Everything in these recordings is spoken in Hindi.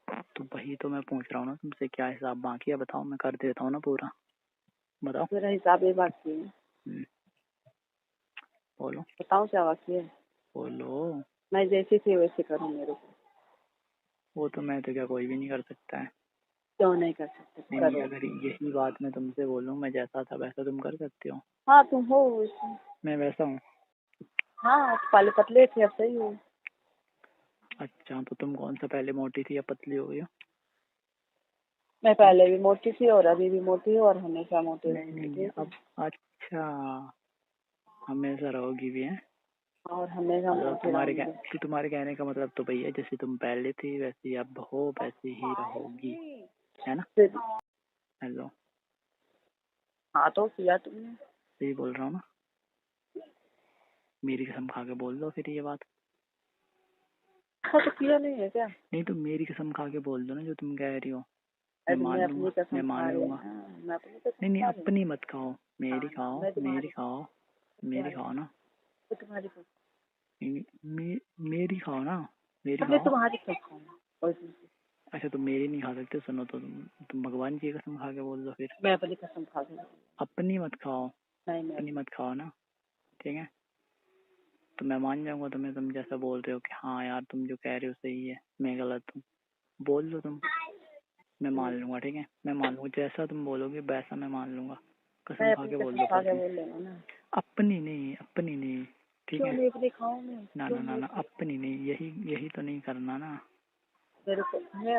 तो वही तो मैं पूछ रहा हूँ ना तुमसे, क्या हिसाब बाकी है बताओ, मैं कर देता हूँ ना पूरा, बताओ। मेरा हिसाब ये बाकी है। बोलो बताओ क्या बाकी है। बोलो। मैं जैसी थी वैसे करूँ मेरे को। वो तो मैं तो क्या कोई भी नहीं कर सकता है। क्यों नहीं कर सकते, नहीं नहीं, करो। अगर यही बात मैं तुमसे बोलूँ मैं जैसा था वैसा तुम कर सकते हो। हाँ तुम हो वैसे। मैं वैसा हूँ। हाँ पहले पतले थे अब सही हो। अच्छा तो तुम कौन सा, पहले मोटी थी या पतली हो गई हो? मैं पहले भी मोटी थी और अभी भी मोटी हूँ और हमेशा मोटी नहीं रहूंगी, नहीं ठीक है। अब। अच्छा, हमेशा रहोगी भी है? और हमेशा मतलब मोटी रहूंगी। तुम्हारे कहने का मतलब तो भैया जैसे तुम पहले थी वैसी अब हो वैसी ही रहोगी, है ना? फिर हेलो, हाँ तो किया तुमने। सही बोल रहा हूँ ना? मेरी कसम खा के बोल दो फिर ये बात। हाँ तो किया नहीं है क्या। नहीं तो मेरी कसम खा के बोल दो ना जो तुम कह रही हो, मैं अरे मान मैं लूंगा, अपनी मैं कसम मान खा रही हूँ लूंगा। ना। मैं अपनी कसम नहीं नहीं, खा रही हूँ। अपनी मत खाओ, मेरी हाँ खाओ, मैं मेरी तुम्हारी खाओ, मेरी तुम्हारी खाओ ना। मैं तुम्हारी कसम। नहीं, मेरी खाओ ना, मेरी मैं खाओ। तुम्हारी कसम खाऊंगा। अच्छा तुम मेरी नहीं खा सकते, सुनो तो तुम भगवान की कसम खा के बोल दो फिर। मैं अपनी कसम खा रही हूँ। अपनी मत खाओ, नहीं मैं अपनी मत खाओ ना, ठीक है? तो मैं मान जाऊंगा तुम्हें, तुम जैसा बोल रहे हो कि हाँ यार तुम जो कह रहे हो सही है, मैं गलत हूँ, बोल दो तुम, मैं मान लूंगा, ठीक है? मैं मान लूंगा, जैसा तुम बोलोगे वैसा मैं मान लूंगा। कसम मैं खा अपनी के बोल कसम दो खा फिर के तुम। बोल रही हूँ ना। अपनी नहीं, अपनी नहीं, ठीक क्यों है? नहीं अपनी खाऊं मैं। ना क्यों ना ना नहीं ना, अपनी नहीं, यही यही तो नहीं करना ना। मेरे को मैं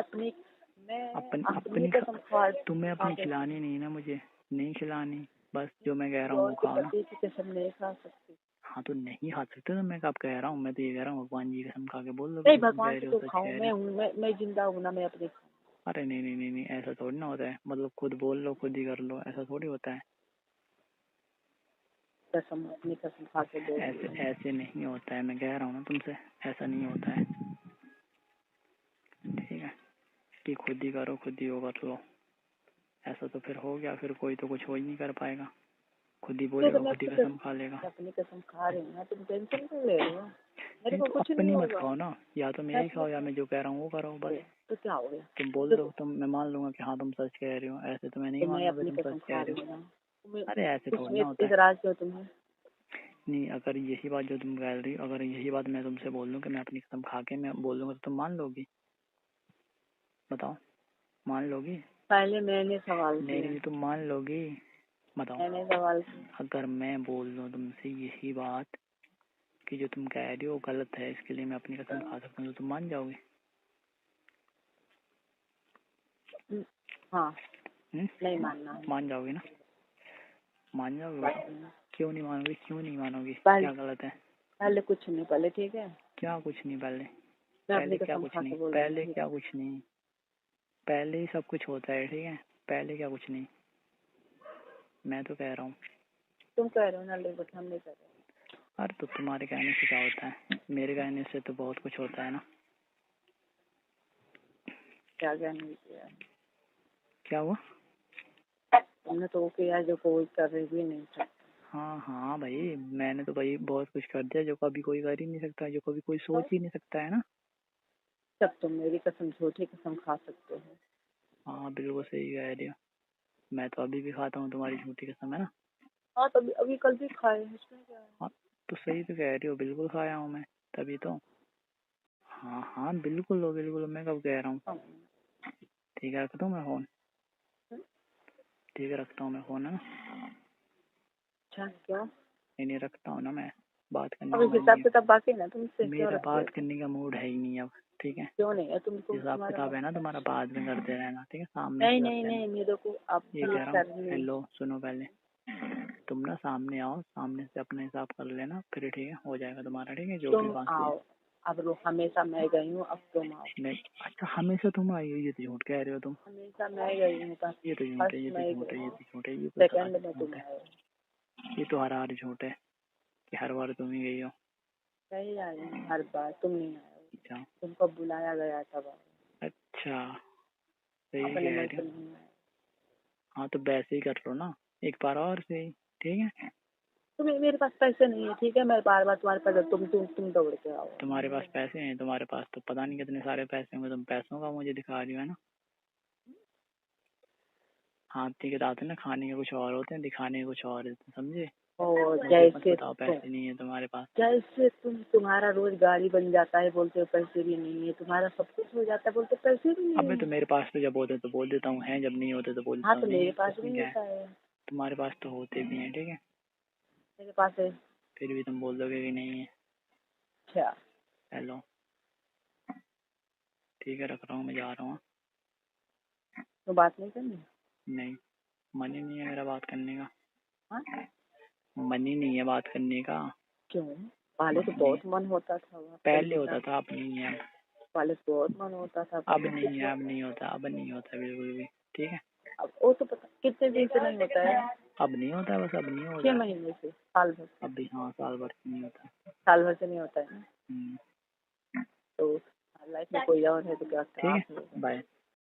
अपन अपनी अपनी कसम खा तुम्हें खा अपनी के। खिलानी नहीं ना मुझे, नहीं खिलानी, बस जो मैं कह रहा किसी हूँ और वो के खाओ ना। पति की कसम नहीं खा सकती। हाँ तो नहीं खा सकते तो मैं कब कह रहा हूँ, मैं तो ये कह रहा हूँ भगवान जी की कसम खा के बोल दो कि नहीं जो तुम भगवान कह की रहे हो तो सच खाऊं, कह रहे मैं हो। हूँ, मैं जिंदा हूँ ना, मैं अपनी खाऊं। अरे नहीं नहीं नहीं नहीं, ऐसा थोड़ी ना होता है, मतलब खुद बोल लो खुद ही कर लो, ऐसा थोड़ी होता है। कसम अपनी कसम खा के बोल रही ऐसे हूँ। ऐसे नहीं होता है, मैं कह रहा हूँ ना तुमसे, ऐसा नहीं होता है, ठीक है? कि खुद ही करो खुद ही वो कर लो, ऐसा तो फिर हो गया, फिर कोई तो कुछ हो ही नहीं कर पाएगा, खुद ही तो बोलेगा मैं खुद ही अपनी कसम खा लेगा। अपनी कसम खा रही हूँ ना, तुम टेंशन क्यों ले रहे हो। मेरे नहीं को तो कुछ नहीं अपनी मत होगा। खाओ ना, या तो मैं मेरी अपनी खाओ या मैं जो कह रहा हूँ वो करो बस। तो क्या हो गया। तुम बोल दो, देखो तुम, मैं मान लूंगा कि हाँ तुम सच कह रही हो, ऐसे तो मैं नहीं तो मैं मानूंगा कि अपनी तुम कसम सच कह खा रही रही हो। हूँ ना। तुम्हें अरे ऐसे थोड़ी उसमें ना होता है। इतराज क्यों तुम्हें। नहीं, अगर यही बात जो तुम कह रही हो, अगर यही बात मैं तुमसे बोल दूं कि मैं अपनी कसम खा के मैं बोल दूंगा तो तुम मान लोगी? बताओ, मान लोगी? पहले मैंने सवाल नहीं किया। नहीं, तुम मान लोगी? बताओ। मैंने सवाल किया। अगर मैं बोल दूं तुमसे यही बात कि जो तुम कह रही हो गलत है, इसके लिए मैं अपनी कसम खा सकता हूँ, तो तुम मान जाओगे? हाँ हम्म? नहीं मानना है। मान जाओगे ना? मान जाओगे बताओ। क्यों नहीं मानोगी, क्यों नहीं मानोगी, पहले क्या गलत है? पहले कुछ नहीं, पहले ठीक है। क्या कुछ नहीं पहले? मैं अपनी पहले क्या कसम कुछ खा नहीं, के बोल रही हूँ, पहले ठीक क्या है। कुछ नहीं, पहले ही सब कुछ होता है, ठीक है? पहले क्या कुछ नहीं, मैं तो कह रहा हूँ। तुम कह रहे हो ना, ले बट हम नहीं कर रहे। अरे तो तुम्हारे कहने से क्या होता है, मेरे कहने से तो बहुत कुछ होता है ना। क्या क्या नहीं किया। क्या हुआ? तुमने तो वो किया जो कोई कर रही भी नहीं था। हाँ हाँ भाई, मैंने तो भाई बहुत कुछ कर दिया जो कभी कोई कर ही नहीं सकता, जो कभी कोई सोच ही नहीं सकता है ना। तब तुम मेरी कसम, झूठी कसम खा सकते हो। हाँ बिल्कुल सही कह रही हो, मैं तो अभी भी खाता हूँ तुम्हारी झूठी कसम, है ना? हाँ तभी अभी कल भी खाए, इसमें क्या है। हाँ तो सही तो कह रही हो, बिल्कुल खाया हूँ मैं, तभी तो। हाँ हाँ बिल्कुल हो, बिल्कुल, मैं कब कह रहा हूँ। हाँ। ठीक है, रखता हूँ मैं फोन। ठीक है, रखता हूँ मैं फोन, है ना? अच्छा क्यों। नहीं नहीं, रखता हूँ ना मैं, बात करने का अभी मन हिसाब नहीं किताब बाकी ना तुमसे, है क्यों मेरा, रखते बात हो। करने का मूड है ही नहीं अब, ठीक है? क्यों नहीं है तुमको हिसाब तुम्हारा किताब है ना तुम्हारा, बाद में करते रहना, ठीक है? सामने नहीं से कर नहीं लेना। नहीं, मेरे को अब ये ये कह रहा हूँ, करनी। हेलो सुनो पहले, तुम ना सामने आओ, सामने से अपना हिसाब कर लेना फिर, ठीक है? हो जाएगा तुम्हारा, ठीक है? जो भी तुम बाकी है। आओ। अब हमेशा मैं गई हूँ, अब तुम आओ। नहीं, अच्छा हमेशा तुम आई हो, ये तो झूठ कह रहे हो तुम। हमेशा मैं गई हूँ, ये तो झूठ है, फर्स्ट ये तो मैं झूठ है, गई ये हूँ। तो झूठ है, ये तो हर सेकंड में झूठ तुम है, आए। ये तो हर झूठ है कि हर बार तुम ही गई हो। नहीं आई हूँ हर बार, तुम नहीं आए हो। अच्छा तुमको बुलाया गया तब आए। अच्छा, सही अपने कह मन रही से हो। नहीं आए। हाँ तो वैसे ही कर लो ना, एक बार और सही, ठीक है? तो मेरे पास पैसे नहीं है, ठीक है, मैं बार बार तुम्हारे पास तुम दौड़ के आओ। तुम्हारे पास पैसे हैं, तुम्हारे पास तो पता नहीं कितने सारे पैसे होंगे, तुम पैसों का मुझे दिखा रही हो, है ना। हाथी के दांत ना खाने के कुछ और होते हैं, दिखाने के कुछ और होते हैं, समझे। और मुझे मत जैसे बताओ पैसे नहीं है तुम्हारे पास। जैसे तुम्हारा रोज गाड़ी बन जाता है, बोलते हो पैसे भी नहीं है, तुम्हारा सब कुछ हो जाता है, बोलते हो पैसे भी नहीं अबे है। तो मेरे पास तो जब होते तो बोल देता हूँ है, जब नहीं होते तो बोलता हाँ हूँ तो नहीं मेरे है, पास उसमें भी क्या है। होता है। तुम्हारे पास तो होते भी हैं, ठीक है, मेरे पास है। फिर भी तुम बोल दोगे कि नहीं है। अच्छा हेलो, ठीक है, रख रहा हूँ, मैं जा रहा हूँ। तो बात नहीं करनी। नहीं, मन ही नहीं है मेरा बात करने का। हाँ मन ही नहीं है बात करने का। क्यों? पहले तो नहीं, बहुत मन होता था बात पहले करने होता का। था, अब नहीं है। पहले तो बहुत मन होता था, अब पता नहीं कुछ है, अब नहीं होता, अब नहीं होता बिल्कुल भी, ठीक है। अब वो तो पता कितने दिन से नहीं होता है। अब नहीं होता, बस अब नहीं 6 होता। महीने से, साल भर। अब भी हाँ, साल भर से नहीं होता। साल भर से नहीं होता है ना। हम्म, तो लाइफ में कोई और है तो क्या ठीक आप है, हो। बाय।